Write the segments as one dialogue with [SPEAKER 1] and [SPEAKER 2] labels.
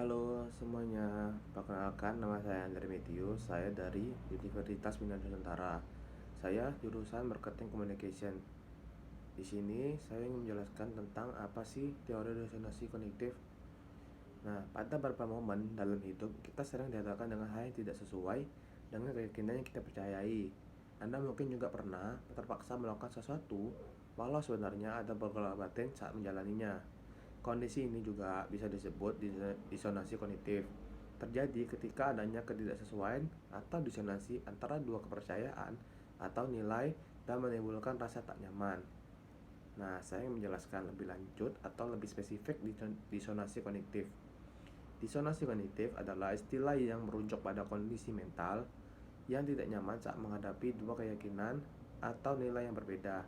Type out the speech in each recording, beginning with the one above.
[SPEAKER 1] Halo semuanya, perkenalkan nama saya Andre Metius, saya dari Universitas Bina Nusantara. Saya jurusan Marketing Communication. Di sini saya ingin menjelaskan tentang apa sih teori resonansi kognitif. Nah, pada beberapa momen dalam hidup kita sering dihadapkan dengan hal yang tidak sesuai dengan keyakinan yang kita percayai. Anda mungkin juga pernah terpaksa melakukan sesuatu walau sebenarnya ada pergolakan batin saat menjalaninya. Kondisi ini juga bisa disebut disonansi kognitif. Terjadi ketika adanya ketidaksesuaian atau disonansi antara dua kepercayaan atau nilai dan menimbulkan rasa tak nyaman. Nah, saya ingin menjelaskan lebih lanjut atau lebih spesifik disonansi kognitif. Disonansi kognitif adalah istilah yang merujuk pada kondisi mental yang tidak nyaman saat menghadapi dua keyakinan atau nilai yang berbeda.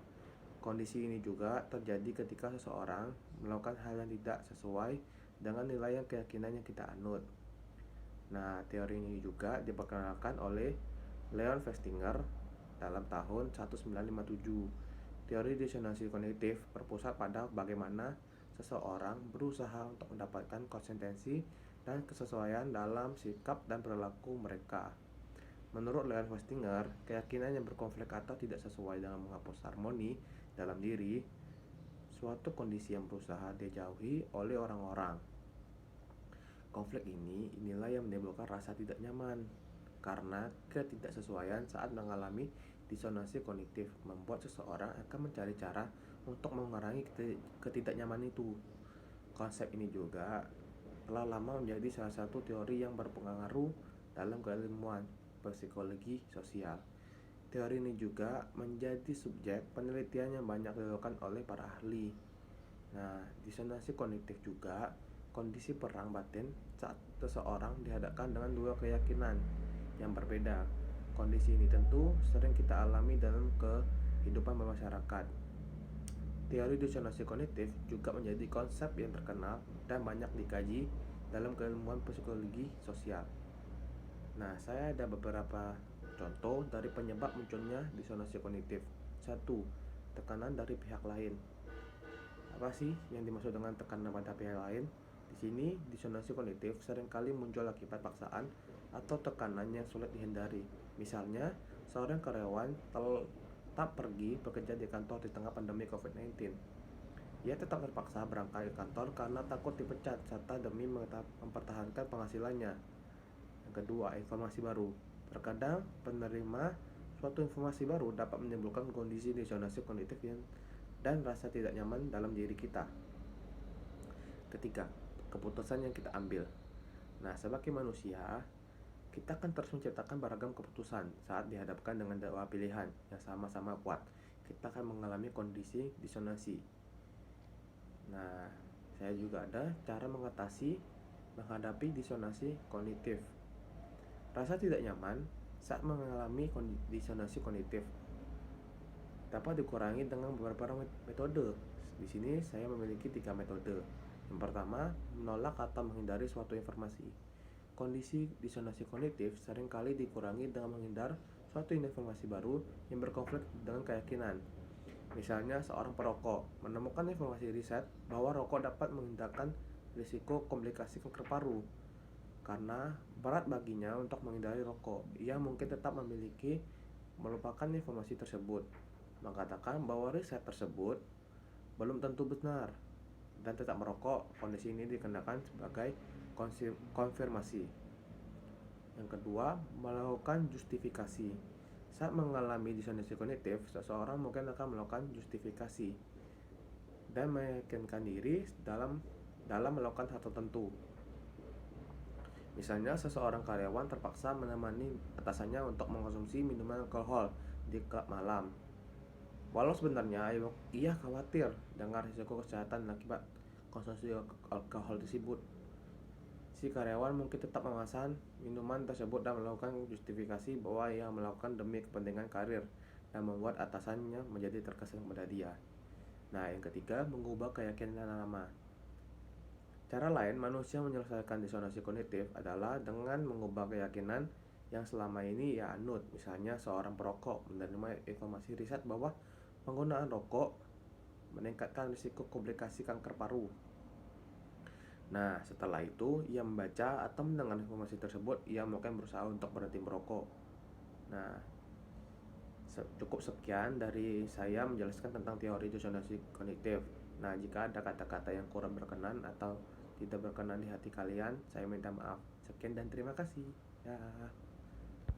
[SPEAKER 1] Kondisi ini juga terjadi ketika seseorang melakukan hal yang tidak sesuai dengan nilai yang keyakinan yang kita anut. Nah, teori ini juga diperkenalkan oleh Leon Festinger dalam tahun 1957. Teori disonansi kognitif berpusat pada bagaimana seseorang berusaha untuk mendapatkan konsistensi dan kesesuaian dalam sikap dan perilaku mereka. Menurut Leon Festinger, keyakinan yang berkonflik atau tidak sesuai dengan menghapus harmoni dalam diri, suatu kondisi yang berusaha dijauhi oleh orang-orang. Konflik inilah yang menimbulkan rasa tidak nyaman, karena ketidaksesuaian saat mengalami disonansi kognitif membuat seseorang akan mencari cara untuk mengurangi ketidaknyamanan itu. Konsep ini juga telah lama menjadi salah satu teori yang berpengaruh dalam keilmuan psikologi sosial. Teori ini juga menjadi subjek penelitian yang banyak dilakukan oleh para ahli. Nah, disonansi kognitif juga kondisi perang batin saat seseorang dihadapkan dengan dua keyakinan yang berbeda. Kondisi ini tentu sering kita alami dalam kehidupan bermasyarakat. Teori disonansi kognitif juga menjadi konsep yang terkenal dan banyak dikaji dalam keilmuan psikologi sosial. Nah, saya ada beberapa contoh dari penyebab munculnya disonansi kognitif. 1. Tekanan dari pihak lain. Apa sih yang dimaksud dengan tekanan pada pihak lain? Di sini, disonansi kognitif seringkali muncul akibat paksaan atau tekanan yang sulit dihindari. Misalnya, seorang karyawan tetap pergi bekerja di kantor di tengah pandemi COVID-19. Ia tetap terpaksa berangkat ke kantor karena takut dipecat serta demi mempertahankan penghasilannya. Yang kedua, informasi baru. Terkadang penerima suatu informasi baru dapat menimbulkan kondisi disonansi kognitif dan rasa tidak nyaman dalam diri kita. Ketiga, keputusan yang kita ambil. Nah, sebagai manusia, kita akan terus menciptakan beragam keputusan saat dihadapkan dengan dua pilihan yang sama-sama kuat. Kita akan mengalami kondisi disonansi. Nah, saya juga ada cara menghadapi disonansi kognitif. Rasa tidak nyaman saat mengalami disonansi kognitif dapat dikurangi dengan beberapa metode. Di sini saya memiliki 3 metode. Yang pertama, menolak atau menghindari suatu informasi. Kondisi disonansi kognitif seringkali dikurangi dengan menghindar suatu informasi baru yang berkonflik dengan keyakinan. Misalnya, seorang perokok menemukan informasi riset bahwa rokok dapat menghindarkan risiko komplikasi kanker paru. Karena berat baginya untuk menghindari rokok, ia mungkin tetap melupakan informasi tersebut, mengatakan bahwa riset tersebut belum tentu benar, dan tetap merokok. Kondisi ini dikenakan sebagai konfirmasi. Yang kedua, melakukan justifikasi. Saat mengalami disonansi kognitif, seseorang mungkin akan melakukan justifikasi dan meyakinkan diri dalam melakukan hal tertentu. Misalnya, seseorang karyawan terpaksa menemani atasannya untuk mengkonsumsi minuman alkohol di klub malam. Walau sebenarnya ia khawatir dengan risiko kesehatan akibat konsumsi alkohol tersebut, si karyawan mungkin tetap memesan minuman tersebut dan melakukan justifikasi bahwa ia melakukan demi kepentingan karir dan membuat atasannya menjadi terkesan pada dia. Nah, yang ketiga, mengubah keyakinan lama. Cara lain manusia menyelesaikan disonansi kognitif adalah dengan mengubah keyakinan yang selama ini ia anut. Misalnya, seorang perokok menerima informasi riset bahwa penggunaan rokok meningkatkan risiko komplikasi kanker paru. Nah, setelah itu ia membaca atau mendengar informasi tersebut, ia mungkin berusaha untuk berhenti merokok. Nah, cukup sekian dari saya menjelaskan tentang teori disonansi kognitif. Nah, jika ada kata-kata yang kurang berkenan atau tidak berkenan di hati kalian, saya minta maaf. Sekian dan terima kasih. Ya.